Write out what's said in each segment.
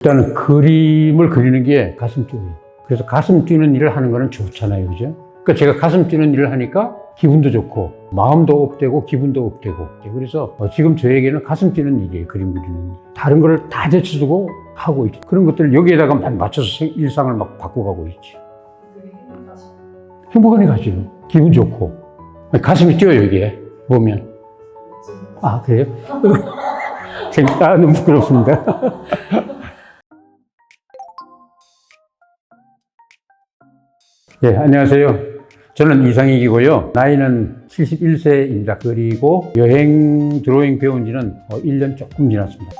일단은 그림을 그리는 게 가슴 뛰어요. 그래서 가슴 뛰는 일을 하는 거는 좋잖아요. 그죠? 그러니까 제가 가슴 뛰는 일을 하니까 기분도 좋고, 마음도 업되고, 기분도 업되고. 그래서 지금 저에게는 가슴 뛰는 일이에요. 그림 그리는 일. 다른 거를 다 제쳐두고 하고 있죠. 그런 것들을 여기에다가 맞춰서 일상을 막 바꿔가고 있죠. 행복하니 가죠. 기분 좋고. 가슴이 뛰어요, 이게. 보면. 아, 그래요? 재밌다. 너무 부끄럽습니다. 네, 안녕하세요. 저는 이상익이고요. 나이는 71세입니다. 그리고 여행 드로잉 배운 지는 1년 조금 지났습니다.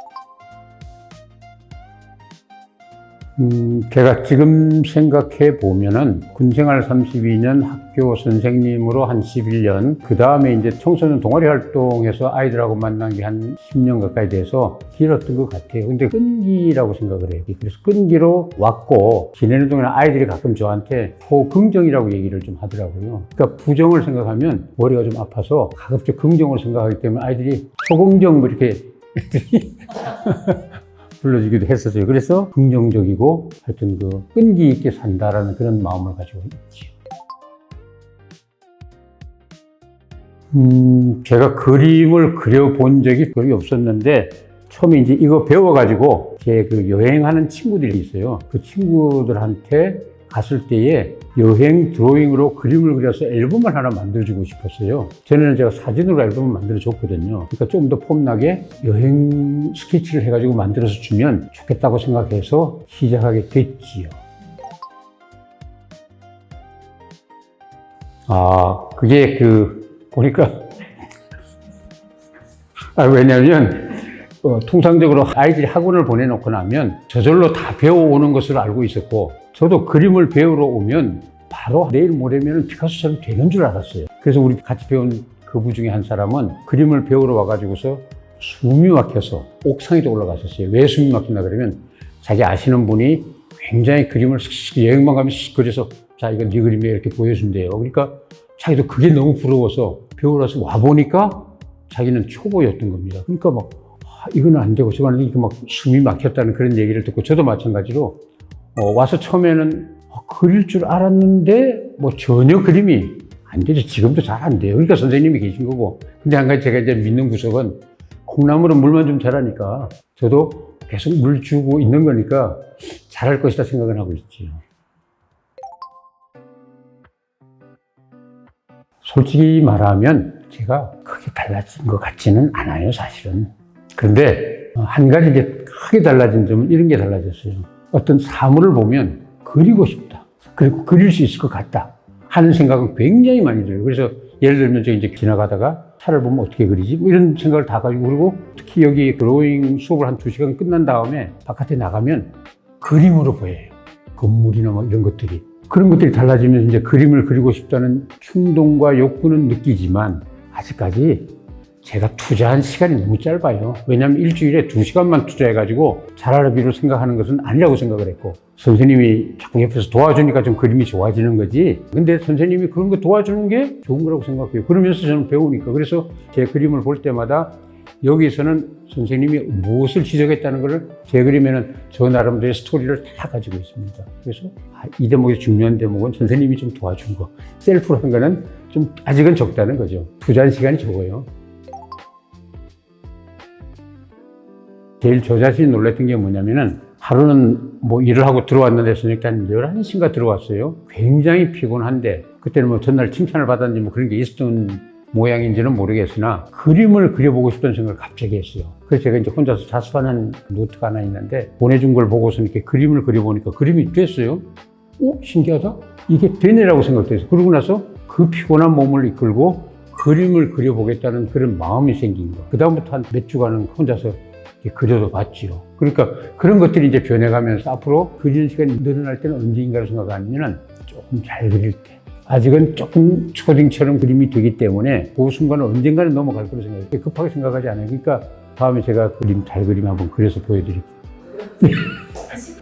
제가 지금 생각해 보면은 군생활 32년, 학교 선생님으로 한 11년, 그 다음에 이제 청소년 동아리 활동해서 아이들하고 만난 게 한 10년 가까이 돼서 길었던 것 같아요. 근데 끈기라고 생각을 해요. 그래서 끈기로 왔고, 지내는 동안 아이들이 가끔 저한테 호긍정이라고 얘기를 좀 하더라고요. 그러니까 부정을 생각하면 머리가 좀 아파서 가급적 긍정을 생각하기 때문에 아이들이 초긍정 뭐 이렇게 불러주기도 했었어요. 그래서 긍정적이고 하여튼 그 끈기 있게 산다라는 그런 마음을 가지고 있죠. 제가 그림을 그려본 적이 거의 없었는데 처음에 이제 이거 배워가지고 제 그 여행하는 친구들이 있어요. 그 친구들한테 갔을 때에 여행 드로잉으로 그림을 그려서 앨범을 하나 만들어주고 싶었어요. 전에는 제가 사진으로 앨범을 만들어줬거든요. 그러니까 좀 더 폼나게 여행 스케치를 해가지고 만들어서 주면 좋겠다고 생각해서 시작하게 됐지요. 그게 보니까, 왜냐면, 통상적으로 아이들이 학원을 보내놓고 나면 저절로 다 배워오는 것을 알고 있었고, 저도 그림을 배우러 오면 바로 내일 모레면 피카소처럼 되는 줄 알았어요. 그래서 우리 같이 배운 그부 중에 한 사람은 그림을 배우러 와가지고서 숨이 막혀서 옥상에도 올라갔었어요. 왜 숨이 막힌다 그러면 자기 아시는 분이 굉장히 그림을 슥슥 여행만 가면 슥 그려서 자, 이거 네 그림에 이렇게 보여준대요. 그러니까 자기도 그게 너무 부러워서 배우러서 와보니까 자기는 초보였던 겁니다. 그러니까 막 이거는 안 되고 저거는 이렇게 막 숨이 막혔다는 그런 얘기를 듣고 저도 마찬가지로 와서 처음에는 그릴 줄 알았는데 뭐 전혀 그림이 안 되죠. 지금도 잘 안 돼요. 그러니까 선생님이 계신 거고. 근데 한 가지 제가 이제 믿는 구석은 콩나물은 물만 좀 자라니까 저도 계속 물 주고 있는 거니까 잘할 것이다 생각은 하고 있지요. 솔직히 말하면 제가 크게 달라진 것 같지는 않아요, 사실은. 그런데 한 가지 이제 크게 달라진 점은 이런 게 달라졌어요. 어떤 사물을 보면 그리고 싶다. 그리고 그릴 수 있을 것 같다. 하는 생각은 굉장히 많이 들어요. 그래서 예를 들면 제가 이제 지나가다가 차를 보면 어떻게 그리지? 뭐 이런 생각을 다 가지고 그리고 특히 여기 드로잉 수업을 한 2시간 끝난 다음에 바깥에 나가면 그림으로 보여요. 건물이나 뭐 이런 것들이. 그런 것들이 달라지면 이제 그림을 그리고 싶다는 충동과 욕구는 느끼지만 아직까지 제가 투자한 시간이 너무 짧아요. 왜냐하면 일주일에 2시간만 투자해가지고 잘하기로 생각하는 것은 아니라고 생각을 했고 선생님이 자꾸 옆에서 도와주니까 좀 그림이 좋아지는 거지. 근데 선생님이 그런 거 도와주는 게 좋은 거라고 생각해요. 그러면서 저는 배우니까. 그래서 제 그림을 볼 때마다 여기서는 선생님이 무엇을 지적했다는 것을 제 그림에는 저 나름대로의 스토리를 다 가지고 있습니다. 그래서 이 대목이 중요한 대목은 선생님이 좀 도와준 거. 셀프로 한 거는 좀 아직은 적다는 거죠. 투자한 시간이 적어요. 제일 저 자신이 놀랐던 게 뭐냐면은 하루는 뭐 일을 하고 들어왔는데 저녁 한 11시인가 들어왔어요. 굉장히 피곤한데 그때는 뭐 전날 칭찬을 받았는지 뭐 그런 게 있었던 모양인지는 모르겠으나 그림을 그려보고 싶다는 생각을 갑자기 했어요. 그래서 제가 이제 혼자서 자습하는 노트가 하나 있는데 보내준 걸 보고서 이렇게 그림을 그려보니까 그림이 됐어요. 신기하다? 이게 되네라고 생각했어요. 그러고 나서 그 피곤한 몸을 이끌고 그림을 그려보겠다는 그런 마음이 생긴 거. 그다음부터 한 몇 주간은 혼자서 그려도 봤지요. 그러니까 그런 것들이 이제 변해가면서 앞으로 그리는 시간이 늘어날 때는 언제인가를 생각하면은 조금 잘 그릴 때. 아직은 조금 초딩처럼 그림이 되기 때문에 그 순간은 언젠가는 넘어갈 거라고 생각해요. 급하게 생각하지 않아요. 그러니까 다음에 제가 잘 그림 한번 그려서 보여드릴게요.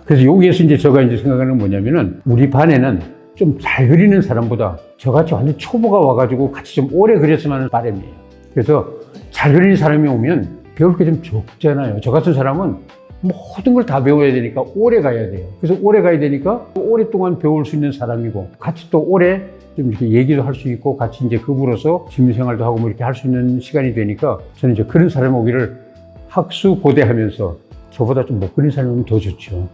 그래서 여기에서 이제 제가 이제 생각하는 건 뭐냐면은 우리 반에는 좀 잘 그리는 사람보다 저같이 완전 초보가 와가지고 같이 좀 오래 그렸으면 하는 바람이에요. 그래서 잘 그리는 사람이 오면 배울 게 좀 적잖아요. 저 같은 사람은 모든 걸 다 배워야 되니까 오래 가야 돼요. 그래서 오래 가야 되니까 오랫동안 배울 수 있는 사람이고 같이 또 오래 좀 이렇게 얘기도 할 수 있고 같이 이제 급으로서 취미생활도 하고 뭐 이렇게 할 수 있는 시간이 되니까 저는 이제 그런 사람 오기를 학수고대하면서 저보다 좀 못 그리는 사람이면 더 좋죠.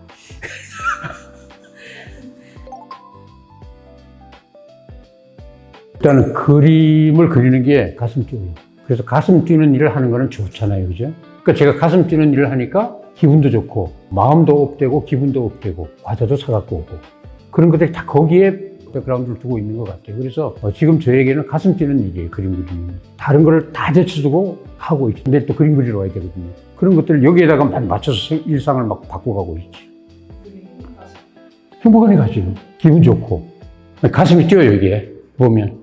일단은 그림을 그리는 게 가슴 뛰어요. 그래서 가슴 뛰는 일을 하는 거는 좋잖아요. 그죠? 그러니까 제가 가슴 뛰는 일을 하니까 기분도 좋고 마음도 업되고 기분도 업되고 과자도 사갖고 오고 그런 것들이 다 거기에 백그라운드를 두고 있는 것 같아요. 그래서 지금 저에게는 가슴 뛰는 일이에요. 그림 그리는. 다른 거를 다 제쳐두고 하고 있죠. 근데 또 그림 그리러 와야 되거든요. 그런 것들을 여기에다가 맞춰서 일상을 막 바꿔가고 있지. 행복하게 가죠. 기분 좋고. 가슴이 뛰어요, 이게. 보면.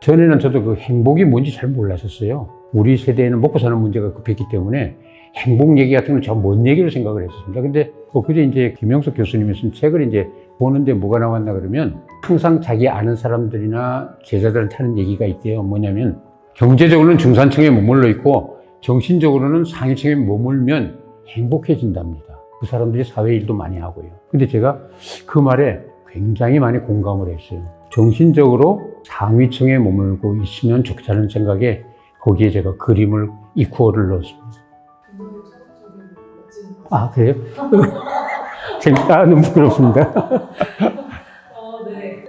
전에는 저도 그 행복이 뭔지 잘 몰랐었어요. 우리 세대에는 먹고 사는 문제가 급했기 때문에 행복 얘기 같은 건 저 먼 얘기로 생각을 했었습니다. 근데 그제 이제 김영석 교수님이 쓴 책을 이제 보는데 뭐가 나왔나 그러면 항상 자기 아는 사람들이나 제자들한테 하는 얘기가 있대요. 뭐냐면 경제적으로는 중산층에 머물러 있고 정신적으로는 상위층에 머물면 행복해진답니다. 그 사람들이 사회 일도 많이 하고요. 근데 제가 그 말에 굉장히 많이 공감을 했어요. 정신적으로 상위층에 머물고 있으면 좋다는 생각에 거기에 제가 그림을 이퀄을 넣었습니다. 아, 그래요? 재밌다. 너무 부끄럽습니다. 네.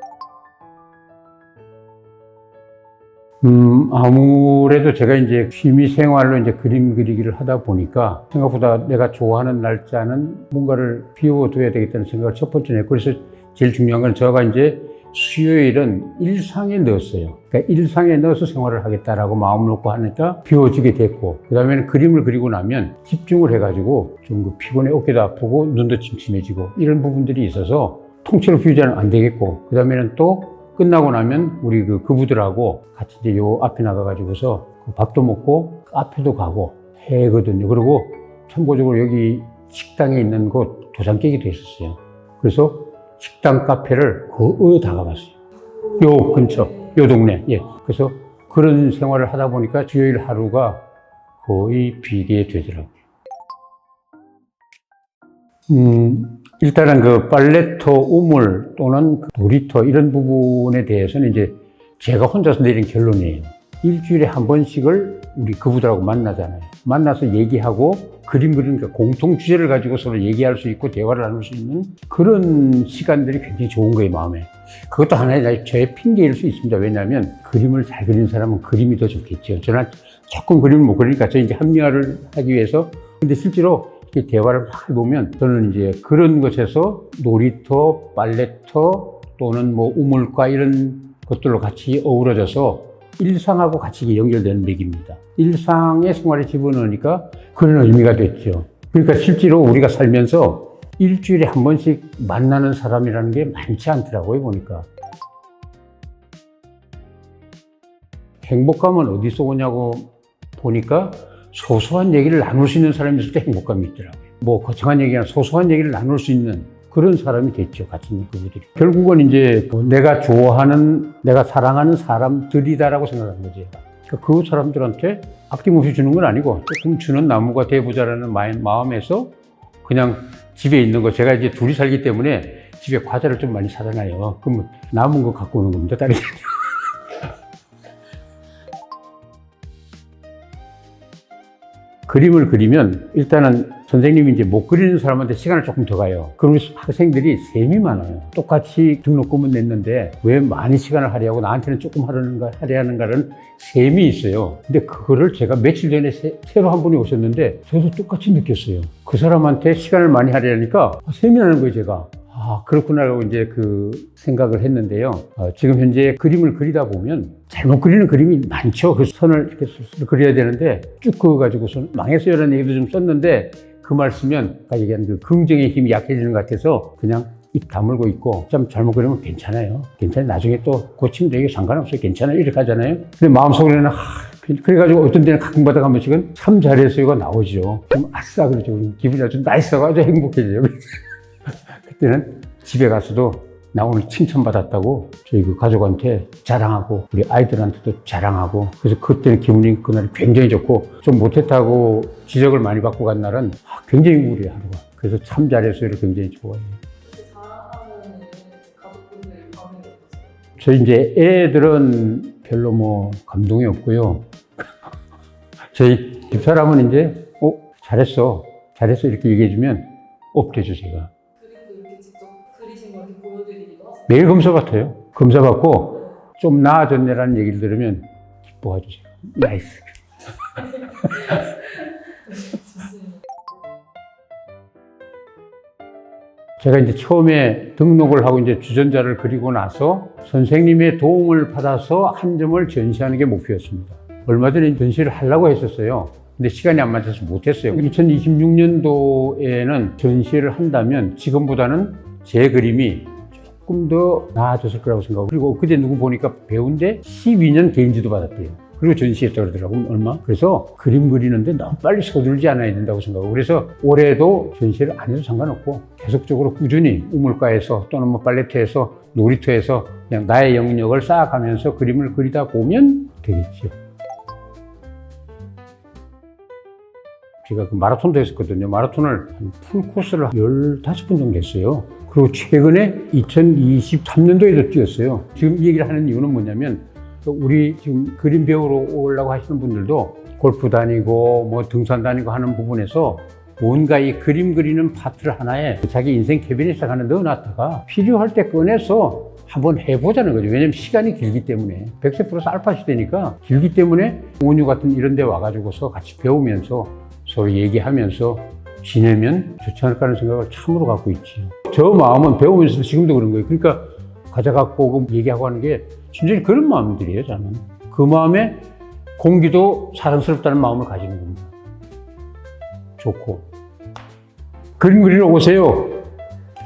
아무래도 제가 이제 취미 생활로 이제 그림 그리기를 하다 보니까 생각보다 내가 좋아하는 날짜는 뭔가를 비워둬야 되겠다는 생각을 첫 번째 했고, 그래서 제일 중요한 건 제가 이제 수요일은 일상에 넣었어요. 그러니까 일상에 넣어서 생활을 하겠다라고 마음 놓고 하니까 비워지게 됐고, 그 다음에는 그림을 그리고 나면 집중을 해가지고 좀 피곤해, 어깨도 아프고 눈도 침침해지고 이런 부분들이 있어서 통째로 비우자는 안 되겠고, 그 다음에는 또 끝나고 나면 우리 그 그부들하고 같이 이제 요 앞에 나가가지고서 밥도 먹고 카페도 가고 해거든요. 그리고 참고적으로 여기 식당에 있는 곳 도장 깨기도 했었어요. 그래서 식당 카페를 거의 다 가봤어요. 요 근처, 요 동네. 예. 그래서 그런 생활을 하다 보니까 주요일 하루가 거의 비게 되더라고요. 일단은 그 팔레토, 우물 또는 놀이터 이런 부분에 대해서는 이제 제가 혼자서 내린 결론이에요. 일주일에 한 번씩을 우리 그부들하고 만나잖아요. 만나서 얘기하고 그림 그리니까 공통 주제를 가지고 서로 얘기할 수 있고 대화를 나눌 수 있는 그런 시간들이 굉장히 좋은 거예요, 마음에. 그것도 하나의 저의 핑계일 수 있습니다. 왜냐하면 그림을 잘 그리는 사람은 그림이 더 좋겠죠. 저는 조금 그림을 못 그리니까 저 이제 합리화를 하기 위해서. 근데 실제로 이 대화를 막 해보면 저는 이제 그런 것에서 놀이터, 팔레터 또는 뭐 우물가 이런 것들로 같이 어우러져서 일상하고 같이 연결되는 맥입니다. 일상의 생활에 집어넣으니까 그런 의미가 됐죠. 그러니까 실제로 우리가 살면서 일주일에 한 번씩 만나는 사람이라는 게 많지 않더라고요, 보니까. 행복감은 어디서 오냐고 보니까 소소한 얘기를 나눌 수 있는 사람이 있을 때 행복감이 있더라고요. 뭐 거창한 얘기나 소소한 얘기를 나눌 수 있는 그런 사람이 됐죠, 같이 있는 그분들이. 결국은 이제 내가 좋아하는, 내가 사랑하는 사람들이다라고 생각한 거지. 그러니까 그 사람들한테 아낌없이 주는 건 아니고 조금 주는 나무가 돼보자라는 마음에서 그냥 집에 있는 거, 제가 이제 둘이 살기 때문에 집에 과자를 좀 많이 사잖아요. 그러면 남은 거 갖고 오는 겁니다, 다른 게 아니고. 그림을 그리면 일단은 선생님이 이제 못 그리는 사람한테 시간을 조금 더 가요. 그러면 학생들이 셈이 많아요. 똑같이 등록금은 냈는데 왜 많이 시간을 할애하고 나한테는 조금 할애하는가라는 셈이 있어요. 근데 그거를 제가 며칠 전에 새로 한 분이 오셨는데 저도 똑같이 느꼈어요. 그 사람한테 시간을 많이 할애하니까 셈이 나는 거예요, 제가. 아, 그렇구나라고 이제 그 생각을 했는데요. 지금 현재 그림을 그리다 보면 잘못 그리는 그림이 많죠. 그 선을 이렇게 그려야 되는데 쭉 그어가지고서 망했어요라는 얘기도 좀 썼는데 그 말 쓰면 얘기하는 그 긍정의 힘이 약해지는 것 같아서 그냥 입 다물고 있고 좀 잘못 그리면 괜찮아요. 괜찮아요. 나중에 또 고치면 되게 상관없어요. 괜찮아요. 이렇게 하잖아요. 근데 마음속으로는 그래가지고 어떤 데는 가끔가다 한 번씩은 참 잘했어요가 나오죠. 좀 아싸 그러죠. 기분이 아주 나이스하고 아주 행복해져요. 그때는 집에 가서도 나 오늘 칭찬받았다고 저희 그 가족한테 자랑하고 우리 아이들한테도 자랑하고 그래서 그때는 기분이 그날이 굉장히 좋고 좀 못했다고 지적을 많이 받고 간 날은 굉장히 우울해 하루가. 그래서 참 잘했어요. 굉장히 좋아해요. 자랑하는 가족분들 반응이 어떠세요? 저희 이제 애들은 별로 뭐 감동이 없고요. 저희 집사람은 이제 잘했어 이렇게 얘기해주면 업되죠 제가. 그림도 이렇게 직접 그리신 걸 이렇게 보여드리기도 하세요? 매일 검사 받아요. 검사 받고 좀 나아졌네라는 얘기를 들으면 기뻐하죠 제가. 나이스. 좋습니다. 제가 이제 처음에 등록을 하고 이제 주전자를 그리고 나서 선생님의 도움을 받아서 한 점을 전시하는 게 목표였습니다. 얼마 전에 전시를 하려고 했었어요. 근데 시간이 안 맞아서 못했어요. 2026년도에는 전시를 한다면 지금보다는 제 그림이 조금 더 나아졌을 거라고 생각하고 그리고 그제 누구 보니까 배운데 12년 개인지도 받았대요. 그리고 전시했다고 그러더라고요. 얼마? 그래서 그림 그리는데 너무 빨리 서두르지 않아야 된다고 생각하고 그래서 올해도 전시를 안 해도 상관없고 계속적으로 꾸준히 우물가에서 또는 뭐 팔레트에서 놀이터에서 그냥 나의 영역을 쌓아가면서 그림을 그리다 보면 되겠죠. 제가 그 마라톤도 했었거든요. 마라톤을 한 풀코스를 15번 정도 했어요. 그리고 최근에 2023년도에도 뛰었어요. 지금 이 얘기를 하는 이유는 뭐냐면 우리 지금 그림 배우러 오려고 하시는 분들도 골프 다니고 뭐 등산 다니고 하는 부분에서 뭔가 이 그림 그리는 파트를 하나에 자기 인생 캐비닛에 하나 넣어놨다가 필요할 때 꺼내서 한번 해보자는 거죠. 왜냐면 시간이 길기 때문에 100세 플러스 알파 시대니까 길기 때문에 온유 같은 이런 데 와가지고서 같이 배우면서 서로 얘기하면서 지내면 좋지 않을까 하는 생각을 참으로 갖고 있지. 저 마음은 배우면서 지금도 그런 거예요. 그러니까 가져갖고 얘기하고 하는 게 진짜 그런 마음들이에요, 저는. 그 마음에 공기도 사랑스럽다는 마음을 가지는 겁니다. 좋고. 그림 그리러 오세요.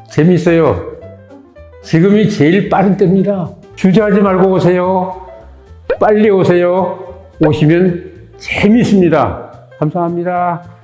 재밌어요. 지금이 제일 빠른 때입니다. 주저하지 말고 오세요. 빨리 오세요. 오시면 재밌습니다. 감사합니다.